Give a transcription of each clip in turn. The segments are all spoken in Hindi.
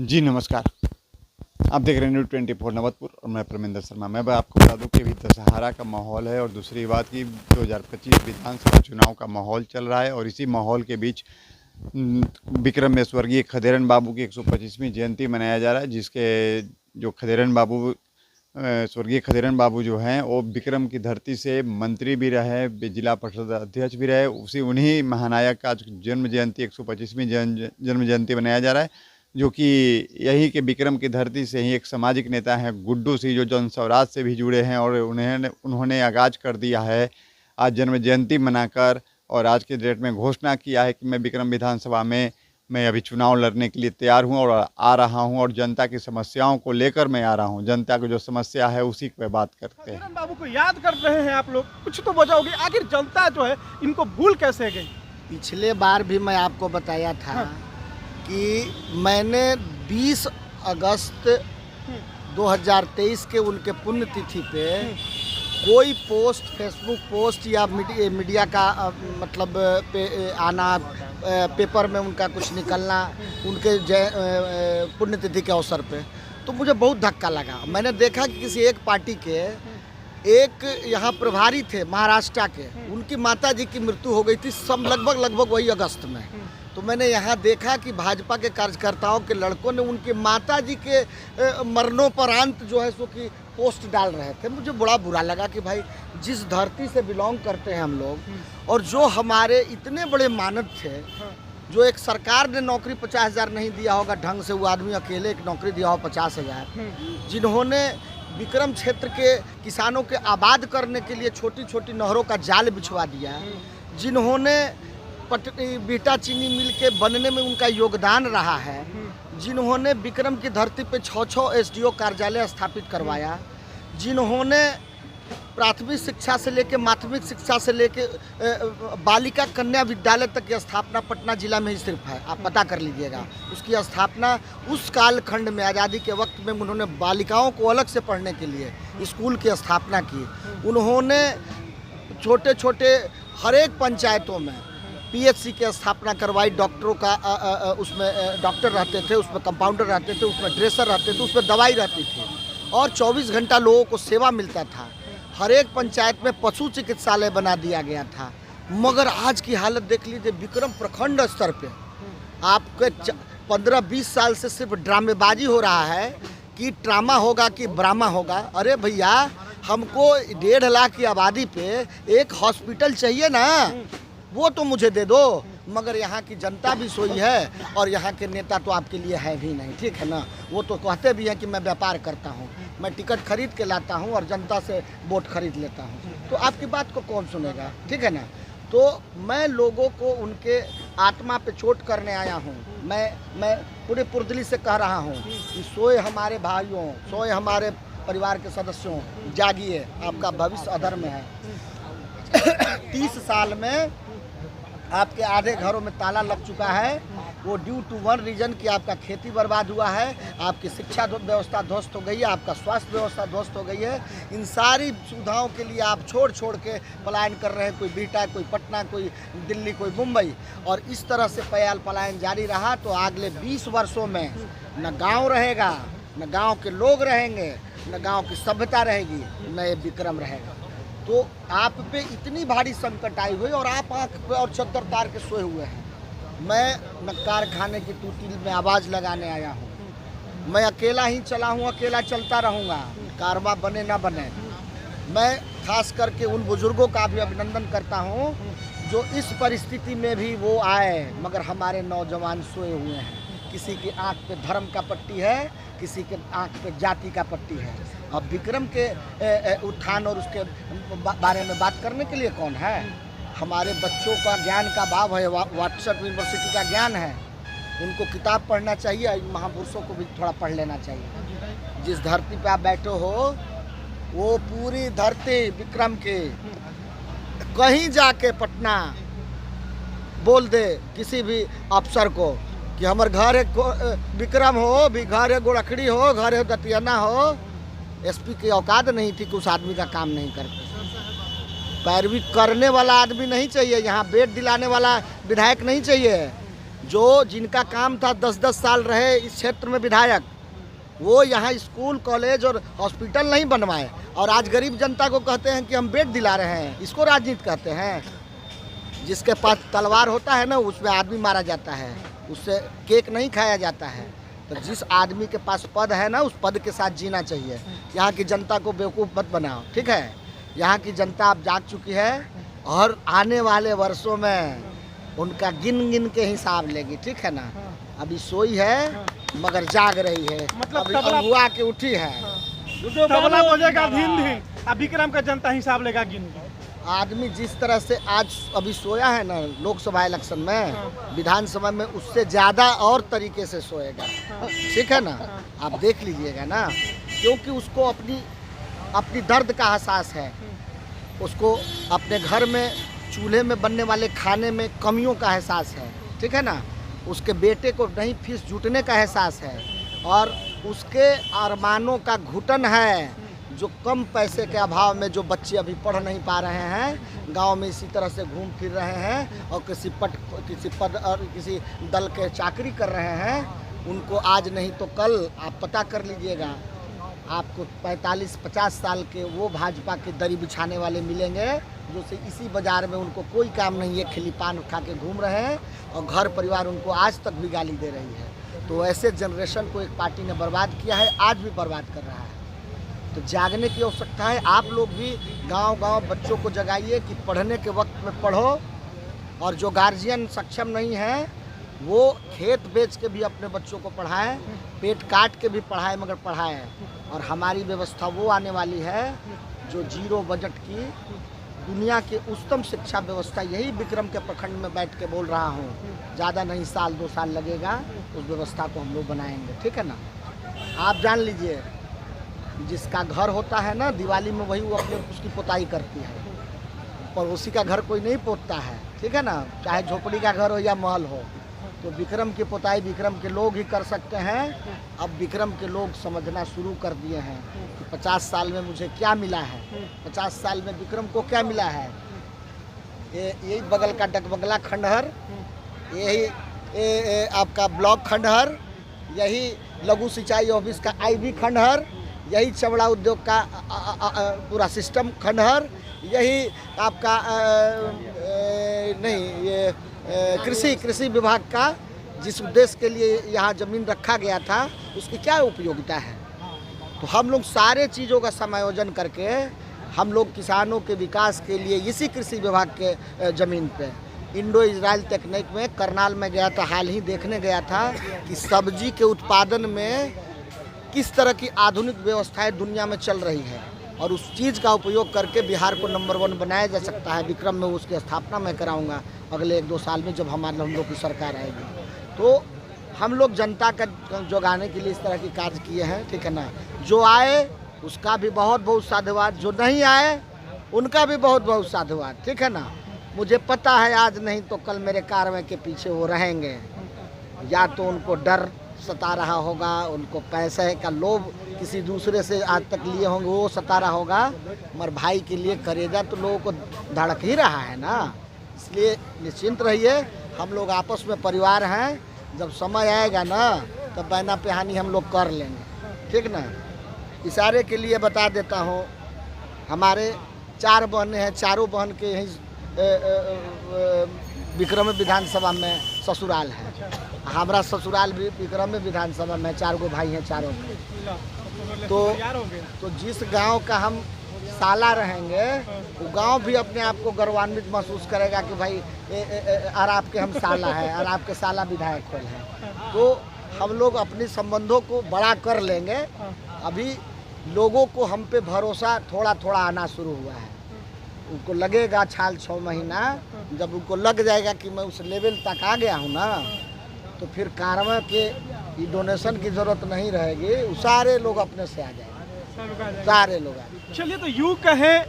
जी नमस्कार। आप देख रहे हैं न्यूज़ 24 नवतपुर और मैं परमिंदर शर्मा। मैं आपको बता दूं कि अभी दशहरा का माहौल है और दूसरी बात कि 2025 विधानसभा चुनाव का माहौल चल रहा है और इसी माहौल के बीच विक्रम में स्वर्गीय खदेरन बाबू की 125वीं जयंती मनाया जा रहा है, जिसके जो खदेरन बाबू स्वर्गीय खदेरन बाबू जो हैं वो विक्रम की धरती से मंत्री भी रहे, जिला परिषद अध्यक्ष भी रहे। उन्हीं महानायक का आज जन्म जयंती 125वीं जन्म जयंती मनाया जा रहा है, जो कि यही के विक्रम की धरती से ही एक सामाजिक नेता हैं गुड्डू सिंह, जो जन स्वराज से भी जुड़े हैं और उन्होंने आगाज कर दिया है आज जन्म जयंती मनाकर और आज के डेट में घोषणा किया है कि मैं विक्रम विधानसभा में मैं अभी चुनाव लड़ने के लिए तैयार हूं और आ रहा हूं और जनता की समस्याओं को लेकर मैं आ रहा हूं। जनता की जो समस्या है उसी पे बात करते हैं। खदेरन बाबू को याद कर रहे हैं आप लोग, कुछ तो वजह होगी। आखिर जनता जो है इनको भूल कैसे गई? पिछले बार भी मैं आपको बताया था कि मैंने 20 अगस्त 2023 के उनके पुण्यतिथि पे कोई पोस्ट, फेसबुक पोस्ट या मीडिया का मतलब पे आना, पेपर में उनका कुछ निकलना उनके पुण्यतिथि के अवसर पे, तो मुझे बहुत धक्का लगा। मैंने देखा कि किसी एक पार्टी के एक यहाँ प्रभारी थे महाराष्ट्र के, उनकी माता जी की मृत्यु हो गई थी सब लगभग वही अगस्त में। तो मैंने यहाँ देखा कि भाजपा के कार्यकर्ताओं के लड़कों ने उनकी माता जी के मरणोपरांत जो है सो कि पोस्ट डाल रहे थे। मुझे बड़ा बुरा लगा कि भाई जिस धरती से बिलोंग करते हैं हम लोग और जो हमारे इतने बड़े मानद थे, जो एक सरकार ने नौकरी 50,000 नहीं दिया होगा ढंग से, वो आदमी अकेले एक नौकरी दिया हो 50,000, जिन्होंने विक्रम क्षेत्र के किसानों के आबाद करने के लिए छोटी छोटी नहरों का जाल बिछवा दिया, जिन्होंने बीटा चीनी मिल के बनने में उनका योगदान रहा है, जिन्होंने विक्रम की धरती पे 6 एसडीओ कार्यालय स्थापित करवाया, जिन्होंने प्राथमिक शिक्षा से लेके माध्यमिक शिक्षा से लेके बालिका कन्या विद्यालय तक की स्थापना पटना जिला में ही सिर्फ है, आप पता कर लीजिएगा। उसकी स्थापना उस कालखंड में आज़ादी के वक्त में उन्होंने बालिकाओं को अलग से पढ़ने के लिए स्कूल की स्थापना की। उन्होंने छोटे छोटे हर एक पंचायतों में पीएचसी की स्थापना करवाई, डॉक्टरों का उसमें डॉक्टर रहते थे, उसमें कंपाउंडर रहते थे, उसमें ड्रेसर रहते थे, उसमें दवाई रहती थी और 24 घंटा लोगों को सेवा मिलता था। हर एक पंचायत में पशु चिकित्सालय बना दिया गया था। मगर आज की हालत देख लीजिए, विक्रम प्रखंड स्तर पे आपके 15-20 साल से सिर्फ ड्रामेबाजी हो रहा है कि ड्रामा होगा कि ब्रामा होगा। अरे भैया, हमको 1.5 लाख की आबादी पे एक हॉस्पिटल चाहिए ना, वो तो मुझे दे दो। मगर यहाँ की जनता भी सोई है और यहाँ के नेता तो आपके लिए है भी नहीं, ठीक है ना। वो तो कहते भी हैं कि मैं व्यापार करता हूँ, मैं टिकट खरीद के लाता हूँ और जनता से वोट खरीद लेता हूँ, तो आपकी बात को कौन सुनेगा, ठीक है ना। तो मैं लोगों को उनके आत्मा पे चोट करने आया हूँ। मैं पूरे पुरदली से कह रहा हूँ कि सोए हमारे भाइयों, सोए हमारे परिवार के सदस्यों, जागिए, आपका भविष्य अधर में है। 30 साल में आपके आधे घरों में ताला लग चुका है, वो ड्यू टू वन रीजन कि आपका खेती बर्बाद हुआ है, आपकी शिक्षा व्यवस्था ध्वस्त हो गई है, आपका स्वास्थ्य व्यवस्था ध्वस्त हो गई है। इन सारी सुविधाओं के लिए आप छोड़ के पलायन कर रहे हैं, कोई बीटा, कोई पटना, कोई दिल्ली, कोई मुंबई, और इस तरह से पलायन जारी रहा तो अगले 20 वर्षों में न गाँव रहेगा, न गाँव के लोग रहेंगे, न गाँव की सभ्यता रहेगी, न ये विक्रम रहेगा। तो आप पे इतनी भारी संकट आई हुई और आप आँख पे और चद्दर तार के सोए हुए हैं। मैं न कारखाने की टूटी में आवाज़ लगाने आया हूँ, मैं अकेला ही चला हूँ, अकेला चलता रहूँगा, कारवा बने ना बने। मैं खास करके उन बुजुर्गों का भी अभिनंदन करता हूँ जो इस परिस्थिति में भी वो आए, मगर हमारे नौजवान सोए हुए हैं। किसी की आँख पे धर्म का पट्टी है, किसी के आँख पे जाति का पट्टी है। अब विक्रम के उत्थान और उसके बारे में बात करने के लिए कौन है? हमारे बच्चों का ज्ञान का भाव है, व्हाट्सएप यूनिवर्सिटी का ज्ञान है, उनको किताब पढ़ना चाहिए, महापुरुषों को भी थोड़ा पढ़ लेना चाहिए। जिस धरती पे आप बैठे हो वो पूरी धरती विक्रम की। कहीं जाके पटना बोल दे किसी भी अफसर को कि हमारे घर है विक्रम हो, भी घर है गोरखड़ी हो, घर है दतियाना हो, एसपी की औकात नहीं थी कि उस आदमी का काम नहीं करते। पैरवी करने वाला आदमी नहीं चाहिए यहाँ, बेट दिलाने वाला विधायक नहीं चाहिए। जो जिनका काम था 10-10 साल रहे इस क्षेत्र में विधायक, वो यहाँ स्कूल कॉलेज और हॉस्पिटल नहीं बनवाए और आज गरीब जनता को कहते हैं कि हम बेड दिला रहे हैं। इसको राजनीति कहते हैं? जिसके पास तलवार होता है ना उसमें आदमी मारा जाता है, उससे केक नहीं खाया जाता है। तो जिस आदमी के पास पद है ना उस पद के साथ जीना चाहिए। यहाँ की जनता को बेवकूफ़ मत बनाओ, ठीक है? यहाँ की जनता अब जाग चुकी है और आने वाले वर्षों में उनका गिन गिन के हिसाब लेगी, ठीक है ना? अभी सोई है मगर जाग रही है, मतलब अभी तबला- अगुआ के उठी है। तबला बजेगा धीन धीन, अब विक्रम का जनता हिसाब लेगा गिन गिन। आदमी जिस तरह से आज अभी सोया है ना लोकसभा इलेक्शन में, विधानसभा में उससे ज़्यादा और तरीके से सोएगा, ठीक है ना? आप देख लीजिएगा ना, क्योंकि उसको अपनी दर्द का एहसास है, उसको अपने घर में चूल्हे में बनने वाले खाने में कमियों का एहसास है, ठीक है ना? उसके बेटे को नहीं फीस जुटने का एहसास है और उसके अरमानों का घुटन है, जो कम पैसे के अभाव में जो बच्चे अभी पढ़ नहीं पा रहे हैं, गांव में इसी तरह से घूम फिर रहे हैं और किसी पद और किसी दल के चाकरी कर रहे हैं, उनको आज नहीं तो कल आप पता कर लीजिएगा, आपको 45-50 साल के वो भाजपा के दरी बिछाने वाले मिलेंगे जो से इसी बाज़ार में उनको कोई काम नहीं है, खिली पान खा के घूम रहे हैं और घर परिवार उनको आज तक भी गाली दे रही है। तो ऐसे जनरेशन को एक पार्टी ने बर्बाद किया है, आज भी बर्बाद कर रहा है। तो जागने की आवश्यकता है। आप लोग भी गांव-गांव बच्चों को जगाइए कि पढ़ने के वक्त में पढ़ो, और जो गार्जियन सक्षम नहीं है वो खेत बेच के भी अपने बच्चों को पढ़ाएं, पेट काट के भी पढ़ाएं, मगर पढ़ाएं। और हमारी व्यवस्था वो आने वाली है जो जीरो बजट की दुनिया की उच्चतम शिक्षा व्यवस्था, यही विक्रम के प्रखंड में बैठ के बोल रहा हूँ, ज़्यादा नहीं 1-2 साल लगेगा, उस व्यवस्था को हम लोग बनाएंगे, ठीक है ना? आप जान लीजिए, जिसका घर होता है ना दिवाली में वही वो अपने उसकी पोताई करती है, पड़ोसी का घर कोई नहीं पोतता है, ठीक है ना? चाहे झोपड़ी का घर हो या महल हो। तो विक्रम की पोताई विक्रम के लोग ही कर सकते हैं। अब विक्रम के लोग समझना शुरू कर दिए हैं कि 50 साल में मुझे क्या मिला है, 50 साल में विक्रम को क्या मिला है। यही बगल का डगबगला खंडहर, यही आपका ब्लॉक खंडहर, यही लघु सिंचाई ऑफिस का आईबी खंडहर, यही चमड़ा उद्योग का पूरा सिस्टम खंडहर, यही आपका नहीं ये कृषि विभाग का जिस उद्देश्य के लिए यहाँ ज़मीन रखा गया था उसकी क्या उपयोगिता है। तो हम लोग सारे चीज़ों का समायोजन करके हम लोग किसानों के विकास के लिए इसी कृषि विभाग के ज़मीन पे इंडो इजराइल तकनीक में करनाल में गया था, हाल ही देखने गया था कि सब्जी के उत्पादन में किस तरह की आधुनिक व्यवस्थाएं दुनिया में चल रही है, और उस चीज़ का उपयोग करके बिहार को नंबर 1 बनाया जा सकता है। विक्रम में उसकी स्थापना मैं कराऊंगा अगले 1-2 साल में, जब हम लोग की सरकार आएगी। तो हम लोग जनता का जगाने के लिए इस तरह की कार्य किए हैं, ठीक है ना? जो आए उसका भी बहुत बहुत साधुवाद, जो नहीं आए उनका भी बहुत बहुत साधुवाद, ठीक है ना? मुझे पता है आज नहीं तो कल मेरे कार्रवाई के पीछे वो रहेंगे, या तो उनको डर सता रहा होगा, उनको पैसे का लोभ किसी दूसरे से आज तक लिए होंगे वो सता रहा होगा, मगर भाई के लिए करेगा तो लोगों को धड़क ही रहा है ना। इसलिए निश्चिंत रहिए, हम लोग आपस में परिवार हैं, जब समय आएगा ना तब बहना पेहानी हम लोग कर लेंगे, ठीक ना? इशारे के लिए बता देता हूँ, हमारे 4 बहनें हैं, चारों बहन के यहीं विक्रम विधानसभा में ससुराल है। हमारा ससुराल भी विक्रम विधानसभा में, 4 गो भाई हैं, चारों में। तो जिस गांव का हम साला रहेंगे वो गांव भी अपने आप को गर्वान्वित महसूस करेगा कि भाई और आपके हम साला है और आपके साला विधायक होल हैं। तो हम लोग अपने संबंधों को बड़ा कर लेंगे। अभी लोगों को हम पे भरोसा थोड़ा थोड़ा आना शुरू हुआ है। उनको लगेगा 6 महीना, जब उनको लग जाएगा कि मैं उस लेवल तक आ गया हूँ ना, तो फिर कार्रवाई के डोनेशन की ज़रूरत नहीं रहेगी, सारे लोग अपने से आ जाएंगे, सारे लोग आ जाएंगे। चलिए, तो यूँ कहें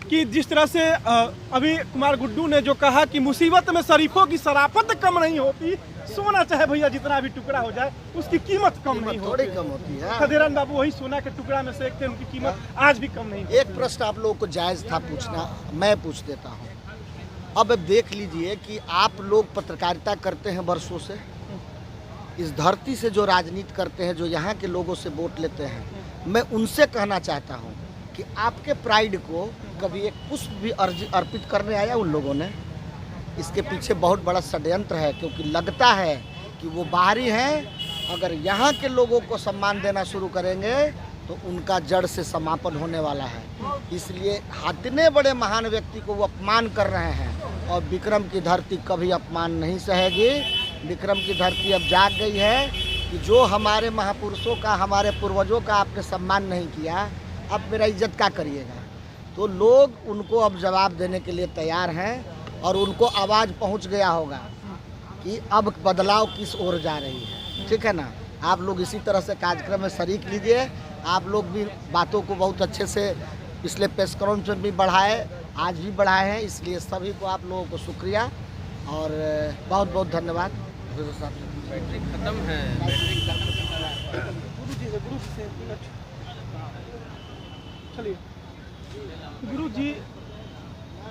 कि जिस तरह से अभी कुमार गुड्डू ने जो कहा कि मुसीबत में शरीफों की शराफत कम नहीं होती, सोना चाहे भैया जितना भी टुकड़ा हो जाए उसकी कीमत कम नहीं होती, थोड़ी कम होती है। खदेरान बाबू वही सोना के टुकड़ा में से एक थे, उनकी कीमत आज भी कम नहीं होती। एक प्रश्न आप लोगों को जायज़ था पूछना, मैं पूछ देता हूँ। अब देख लीजिए कि आप लोग पत्रकारिता करते हैं वर्षों से, इस धरती से जो राजनीति करते हैं, जो यहाँ के लोगों से वोट लेते हैं, मैं उनसे कहना चाहता हूँ कि आपके प्राइड को कभी एक पुष्प भी अर्पित करने आया उन लोगों ने? इसके पीछे बहुत बड़ा षड्यंत्र है, क्योंकि लगता है कि वो बाहरी हैं। अगर यहाँ के लोगों को सम्मान देना शुरू करेंगे तो उनका जड़ से समापन होने वाला है। इसलिए इतने बड़े महान व्यक्ति को वो अपमान कर रहे हैं, और विक्रम की धरती कभी अपमान नहीं सहेगी। विक्रम की धरती अब जाग गई है कि जो हमारे महापुरुषों का, हमारे पूर्वजों का आपने सम्मान नहीं किया, अब मेरा इज्जत क्या करिएगा? तो लोग उनको अब जवाब देने के लिए तैयार हैं, और उनको आवाज़ पहुंच गया होगा कि अब बदलाव किस ओर जा रही है। ठीक है ना? आप लोग इसी तरह से कार्यक्रम में शरीक लीजिए। आप लोग भी बातों को बहुत अच्छे से पिछले प्रेस कॉन्फ्रेंस में भी बढ़ाए, आज भी बढ़ाए हैं, इसलिए सभी को, आप लोगों को शुक्रिया और बहुत बहुत धन्यवाद। बैटरी खत्म है। चलिए गुरु जी,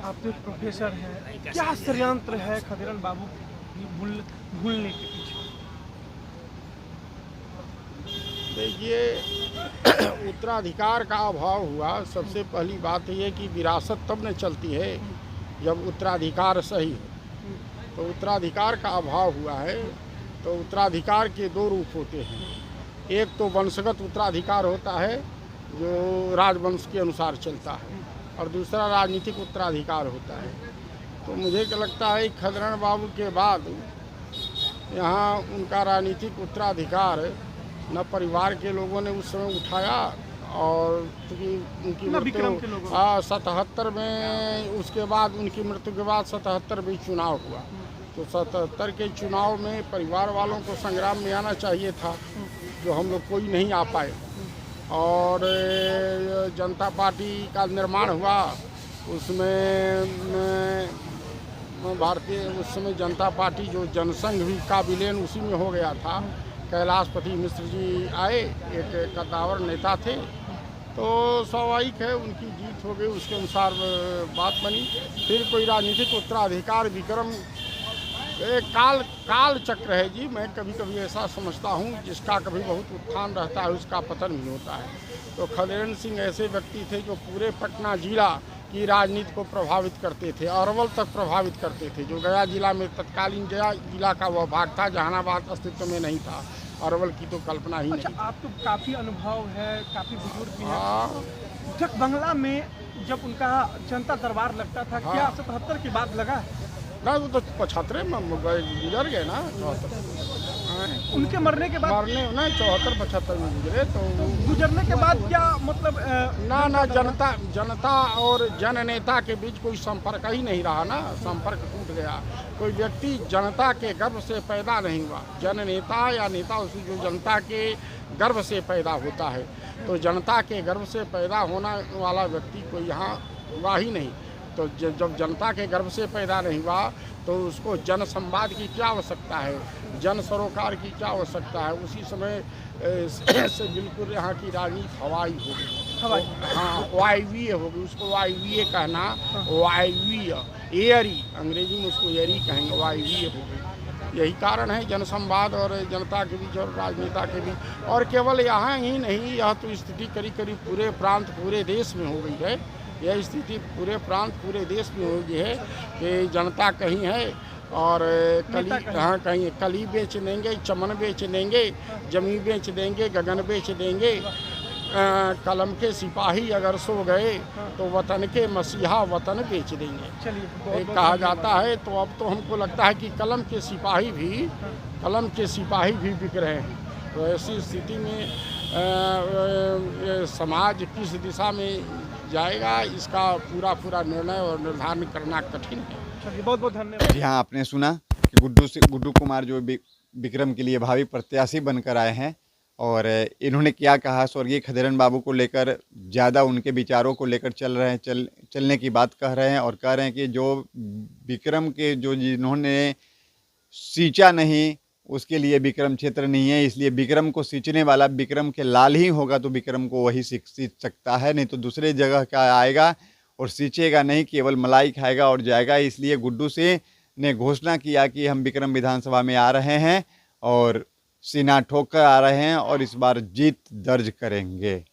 आप तो एक प्रोफेसर हैं, क्या षड्यंत्र है खदेरन बाबू भूलने के पीछे? देखिए, उत्तराधिकार का अभाव हुआ। सबसे पहली बात ये कि विरासत तब न चलती है जब उत्तराधिकार सही हो। तो उत्तराधिकार का अभाव हुआ है। तो उत्तराधिकार के दो रूप होते हैं। एक तो वंशगत उत्तराधिकार होता है जो राजवंश के अनुसार चलता है, और दूसरा राजनीतिक उत्तराधिकार होता है। तो मुझे क्या लगता है, खदेरन बाबू के बाद यहाँ उनका राजनीतिक उत्तराधिकार न परिवार के लोगों ने उस समय उठाया, और क्योंकि उनकी मृत्यु 77 में, उसके बाद उनकी मृत्यु के बाद 77 में चुनाव हुआ। तो 77 के चुनाव में परिवार वालों को संग्राम में आना चाहिए था, जो हम लोग कोई नहीं आ पाए। और जनता पार्टी का निर्माण हुआ, उसमें भारतीय उस समय जनता पार्टी जो जनसंघ भी का विलयन उसी में हो गया था। कैलाशपति मिश्र जी आए, एक कद्दावर नेता थे, तो स्वाभाविक है उनकी जीत हो गई, उसके अनुसार बात बनी। फिर कोई राजनीतिक उत्तराधिकार विक्रम एक काल चक्र है जी। मैं कभी कभी ऐसा समझता हूँ, जिसका कभी बहुत उत्थान रहता है उसका पतन भी होता है। तो खदेरन सिंह ऐसे व्यक्ति थे जो पूरे पटना जिला की राजनीति को प्रभावित करते थे, अरवल तक प्रभावित करते थे। जो गया जिला में तत्कालीन गया जिला का वह भाग था, जहानाबाद अस्तित्व में नहीं था, अरवल की तो कल्पना ही नहीं। आप तो काफ़ी अनुभव है, काफ़ी बुजुर्ग भी हैं। जब बंगला में जब उनका जनता दरबार लगता था, क्या 77 के बाद लगा? ना, वो तो 75 में गुजर गए ना। 74 उनके मरने के बाद, मरने ना 74-75 में गुजरे। तो गुजरने के बाद क्या मतलब ना जनता और जननेता के बीच कोई संपर्क ही नहीं रहा ना। संपर्क टूट गया। कोई व्यक्ति जनता के गर्भ से पैदा नहीं हुआ। जननेता या नेता उसी जो जनता के गर्भ से पैदा होता है। तो जनता के गर्भ से पैदा होने वाला व्यक्ति कोई यहाँ हुआ ही नहीं। तो जब जनता के गर्भ से पैदा नहीं हुआ तो उसको जन संवाद की क्या आवश्यकता है, जन सरोकार की क्या आवश्यकता है। उसी समय से बिल्कुल यहाँ की राजनीति हवाई हो गई। हाँ, वायवीय हो गई। उसको वायवीय कहना, वायवीय, एयरी, अंग्रेजी में उसको एयरी कहेंगे, वायवीय हो गई। यही कारण है जनसंवाद और जनता के बीच और राजनेता के बीच। और केवल यहाँ ही नहीं, यह तो स्थिति करीब पूरे प्रांत, पूरे देश में हो गई है। यह स्थिति पूरे प्रांत, पूरे देश में हो गई है कि जनता कहीं है और कहीं कली बेच देंगे, चमन बेच देंगे, जमी बेच देंगे, गगन बेच देंगे। कलम के सिपाही अगर सो गए तो वतन के मसीहा वतन बेच देंगे। चलिए, कहा जाता है। तो अब तो हमको लगता है कि कलम के सिपाही भी बिक रहे हैं। तो ऐसी स्थिति में समाज किस दिशा में जाएगा, इसका पूरा निर्णय और निर्धारण करना कठिन है। चलिए, बहुत बहुत धन्यवाद। यहाँ आपने सुना कि गुड्डू कुमार जो विक्रम के लिए भावी प्रत्याशी बनकर आए हैं, और इन्होंने क्या कहा, स्वर्गीय खदेरन बाबू को लेकर ज़्यादा उनके विचारों को लेकर चलने की बात कह रहे हैं, और कह रहे हैं कि जो विक्रम के जो जिन्होंने सींचा नहीं उसके लिए विक्रम क्षेत्र नहीं है, इसलिए विक्रम को सींचने वाला विक्रम के लाल ही होगा, तो विक्रम को वही सींच सकता है, नहीं तो दूसरे जगह का आएगा और सींचेगा नहीं, केवल मलाई खाएगा और जाएगा। इसलिए गुड्डू से ने घोषणा किया कि हम विक्रम विधानसभा में आ रहे हैं और सीना ठोक कर आ रहे हैं और इस बार जीत दर्ज करेंगे।